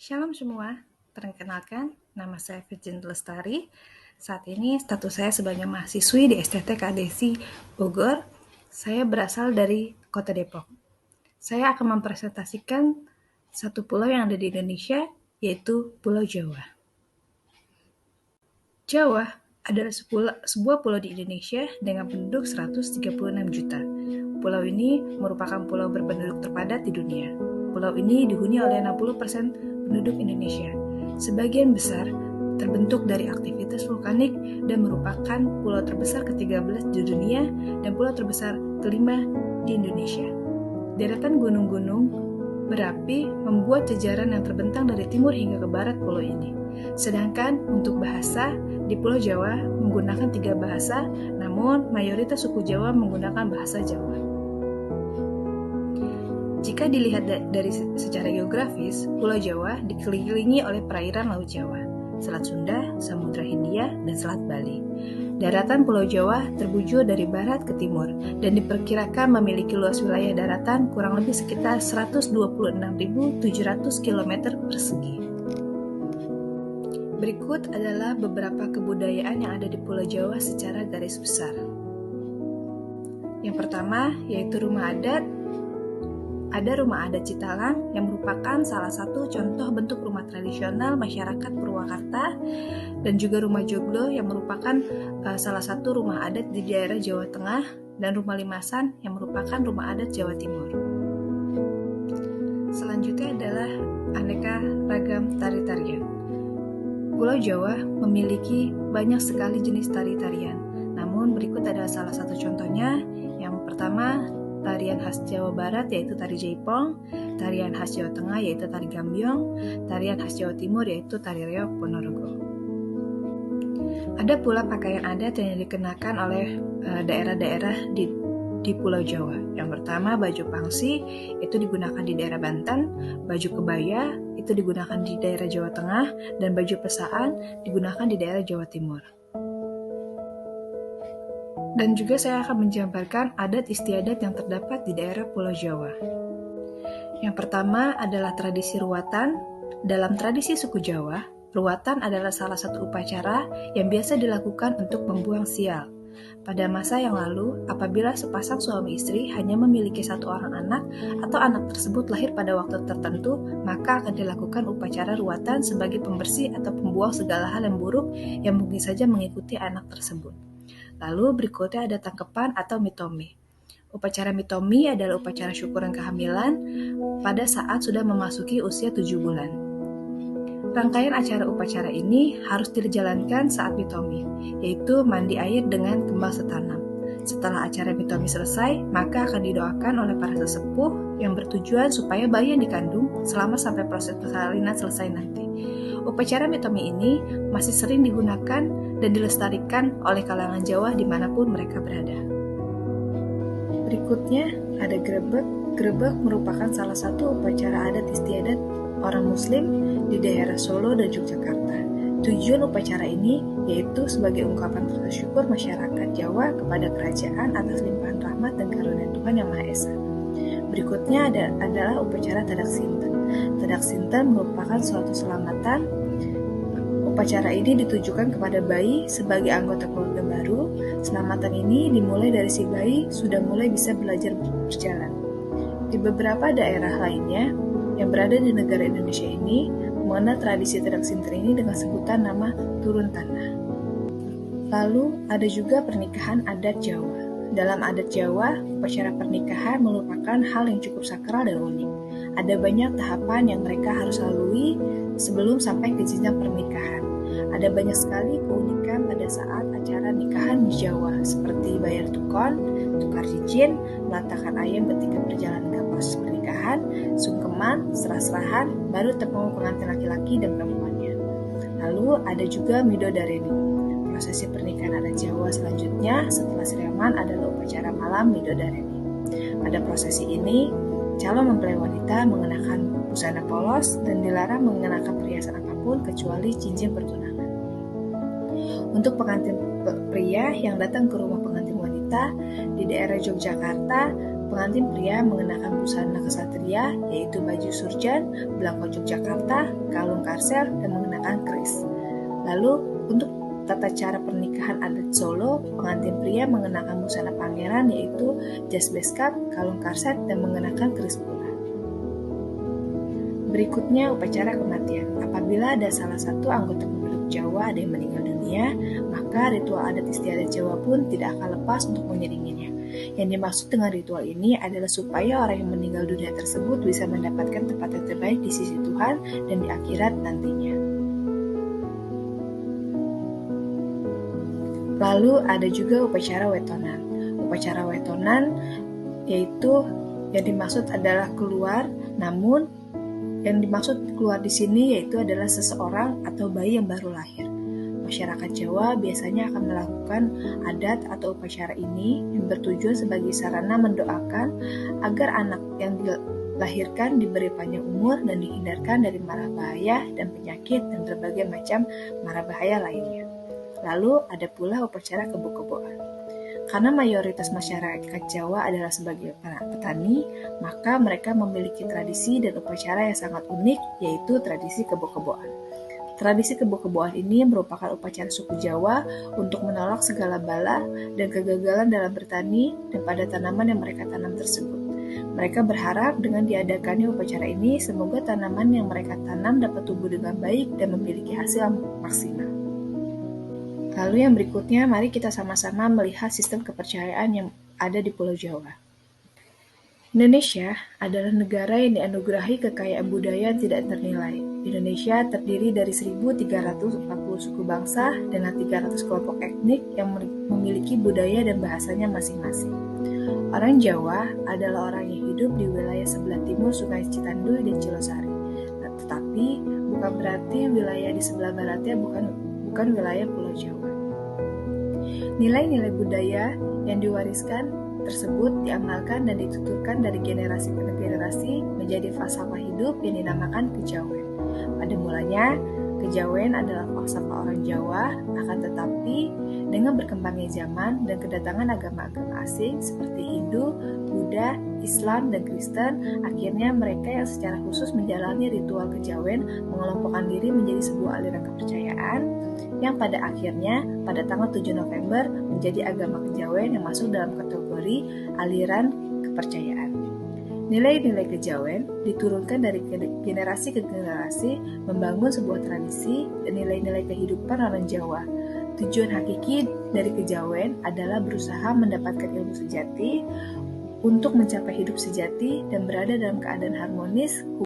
Shalom semua, perkenalkan, nama saya Virgin Lestari. Saat ini status saya sebagai mahasiswi di STT KDSI Bogor. Saya berasal dari Kota Depok. Saya akan mempresentasikan satu pulau yang ada di Indonesia, yaitu Pulau Jawa. Jawa adalah sebuah pulau di Indonesia dengan penduduk 136 juta. Pulau ini merupakan pulau berpenduduk terpadat di dunia. Pulau ini dihuni oleh 60% penduduk Indonesia. Sebagian besar terbentuk dari aktivitas vulkanik dan merupakan pulau terbesar ke-13 di dunia dan pulau terbesar kelima di Indonesia. Deretan gunung-gunung berapi membuat jejaran yang terbentang dari timur hingga ke barat pulau ini. Sedangkan untuk bahasa, di Pulau Jawa menggunakan 3 bahasa, namun mayoritas suku Jawa menggunakan bahasa Jawa. Jika dilihat dari secara geografis, Pulau Jawa dikelilingi oleh perairan Laut Jawa, Selat Sunda, Samudra Hindia, dan Selat Bali. Daratan Pulau Jawa terbujur dari barat ke timur dan diperkirakan memiliki luas wilayah daratan kurang lebih sekitar 126.700 km persegi. Berikut adalah beberapa kebudayaan yang ada di Pulau Jawa secara garis besar. Yang pertama yaitu rumah adat. Ada rumah adat Citalang yang merupakan salah satu contoh bentuk rumah tradisional masyarakat Purwakarta, dan juga rumah Joglo yang merupakan salah satu rumah adat di daerah Jawa Tengah, dan rumah Limasan yang merupakan rumah adat Jawa Timur. Selanjutnya adalah aneka ragam tari-tarian. Pulau Jawa memiliki banyak sekali jenis tari-tarian, namun berikut adalah salah satu contohnya. Yang pertama, tarian khas Jawa Barat yaitu tari Jaipong, tarian khas Jawa Tengah yaitu tari Gambyong, tarian khas Jawa Timur yaitu tari Reog Ponorogo. Ada pula pakaian adat yang dikenakan oleh daerah-daerah di Pulau Jawa. Yang pertama, baju pangsi itu digunakan di daerah Banten, baju kebaya itu digunakan di daerah Jawa Tengah, dan baju pesaan digunakan di daerah Jawa Timur. Dan juga saya akan menjabarkan adat istiadat yang terdapat di daerah Pulau Jawa. Yang pertama adalah tradisi ruatan. Dalam tradisi suku Jawa, ruatan adalah salah satu upacara yang biasa dilakukan untuk membuang sial. Pada masa yang lalu, apabila sepasang suami istri hanya memiliki satu orang anak atau anak tersebut lahir pada waktu tertentu, maka akan dilakukan upacara ruatan sebagai pembersih atau pembuang segala hal yang buruk yang mungkin saja mengikuti anak tersebut. Lalu berikutnya ada tangkepan atau mitomi. Upacara mitomi adalah upacara syukuran kehamilan pada saat sudah memasuki usia 7 bulan. Rangkaian acara upacara ini harus dijalankan saat mitomi, yaitu mandi air dengan kembang setanam. Setelah acara mitomi selesai, maka akan didoakan oleh para sesepuh yang bertujuan supaya bayi yang dikandung selama sampai proses persalinan selesai nanti. Upacara mitomi ini masih sering digunakan dan dilestarikan oleh kalangan Jawa dimanapun mereka berada. Berikutnya ada grebek. Grebek merupakan salah satu upacara adat istiadat orang Muslim di daerah Solo dan Yogyakarta. Tujuan upacara ini yaitu sebagai ungkapan rasa syukur masyarakat Jawa kepada kerajaan atas limpahan rahmat dan karunia Tuhan Yang Maha Esa. Berikutnya adalah upacara Tadak Sinten. Tadak Sinten merupakan suatu selamatan. Upacara ini ditujukan kepada bayi sebagai anggota keluarga baru. Selamatan ini dimulai dari si bayi sudah mulai bisa belajar berjalan. Di beberapa daerah lainnya yang berada di negara Indonesia ini mengenal tradisi Tadak Sinten ini dengan sebutan nama turun tanah. Lalu ada juga pernikahan adat Jawa. Dalam adat Jawa, upacara pernikahan merupakan hal yang cukup sakral dan unik. Ada banyak tahapan yang mereka harus lalui sebelum sampai ke jenjang pernikahan. Ada banyak sekali keunikan pada saat acara nikahan di Jawa, seperti bayar tukon, tukar cincin, meletakkan ayam ketika perjalanan ke proses pernikahan, sungkeman, serah-serahan, baru tepung pengantin laki-laki dan perempuannya. Lalu ada juga midodareni. Prosesi pernikahan adat Jawa selanjutnya setelah siraman adalah upacara malam midodareni. Pada prosesi ini, calon mempelai wanita mengenakan busana polos dan dilarang mengenakan perhiasan apapun kecuali cincin pertunangan. Untuk pengantin pria yang datang ke rumah pengantin wanita di daerah Yogyakarta, pengantin pria mengenakan busana kesatria, yaitu baju surjan, belangko Yogyakarta, kalung karsel, dan mengenakan keris. Lalu, untuk tata cara pernikahan adat Solo, pengantin pria mengenakan busana pangeran, yaitu jas beskap, kalung karset, dan mengenakan keris pula. Berikutnya, upacara kematian. Apabila ada salah satu anggota penduduk Jawa ada yang meninggal dunia, maka ritual adat istiadat Jawa pun tidak akan lepas untuk mengiringinya. Yang dimaksud dengan ritual ini adalah supaya orang yang meninggal dunia tersebut bisa mendapatkan tempat yang terbaik di sisi Tuhan dan di akhirat nantinya. Lalu ada juga upacara wetonan. Upacara wetonan yaitu yang dimaksud adalah keluar, namun yang dimaksud keluar di sini yaitu adalah seseorang atau bayi yang baru lahir. Masyarakat Jawa biasanya akan melakukan adat atau upacara ini yang bertujuan sebagai sarana mendoakan agar anak yang dilahirkan diberi panjang umur dan dihindarkan dari mara bahaya dan penyakit dan berbagai macam mara bahaya lainnya. Lalu ada pula upacara kebo-keboan. Karena mayoritas masyarakat Jawa adalah sebagai petani, maka mereka memiliki tradisi dan upacara yang sangat unik, yaitu tradisi kebo-keboan. Tradisi kebo-keboan ini merupakan upacara suku Jawa untuk menolak segala bala dan kegagalan dalam bertani dan pada tanaman yang mereka tanam tersebut. Mereka berharap dengan diadakannya upacara ini, semoga tanaman yang mereka tanam dapat tumbuh dengan baik dan memiliki hasil yang maksimal. Lalu yang berikutnya, mari kita sama-sama melihat sistem kepercayaan yang ada di Pulau Jawa. Indonesia adalah negara yang dianugerahi kekayaan budaya yang tidak ternilai. Indonesia terdiri dari 1.340 suku bangsa dengan 300 kelompok etnik yang memiliki budaya dan bahasanya masing-masing. Orang Jawa adalah orang yang hidup di wilayah sebelah timur Sungai Citanduy dan Cilosari. Nah, tetapi bukan berarti wilayah di sebelah baratnya bukan wilayah Pulau Jawa. Nilai-nilai budaya yang diwariskan tersebut diamalkan dan dituturkan dari generasi ke generasi menjadi falsafah hidup yang dinamakan kejawen. Pada mulanya, kejawen adalah falsafah orang Jawa, akan tetapi dengan berkembangnya zaman dan kedatangan agama-agama asing seperti Hindu, Buddha, Islam, dan Kristen, akhirnya mereka yang secara khusus menjalani ritual kejawen mengelompokkan diri menjadi sebuah aliran kepercayaan yang pada akhirnya pada tanggal 7 November menjadi agama kejawen yang masuk dalam kategori aliran kepercayaan. Nilai-nilai kejawen diturunkan dari generasi ke generasi membangun sebuah tradisi dan nilai-nilai kehidupan orang Jawa. Tujuan hakiki dari kejawen adalah berusaha mendapatkan ilmu sejati untuk mencapai hidup sejati dan berada dalam keadaan harmonis,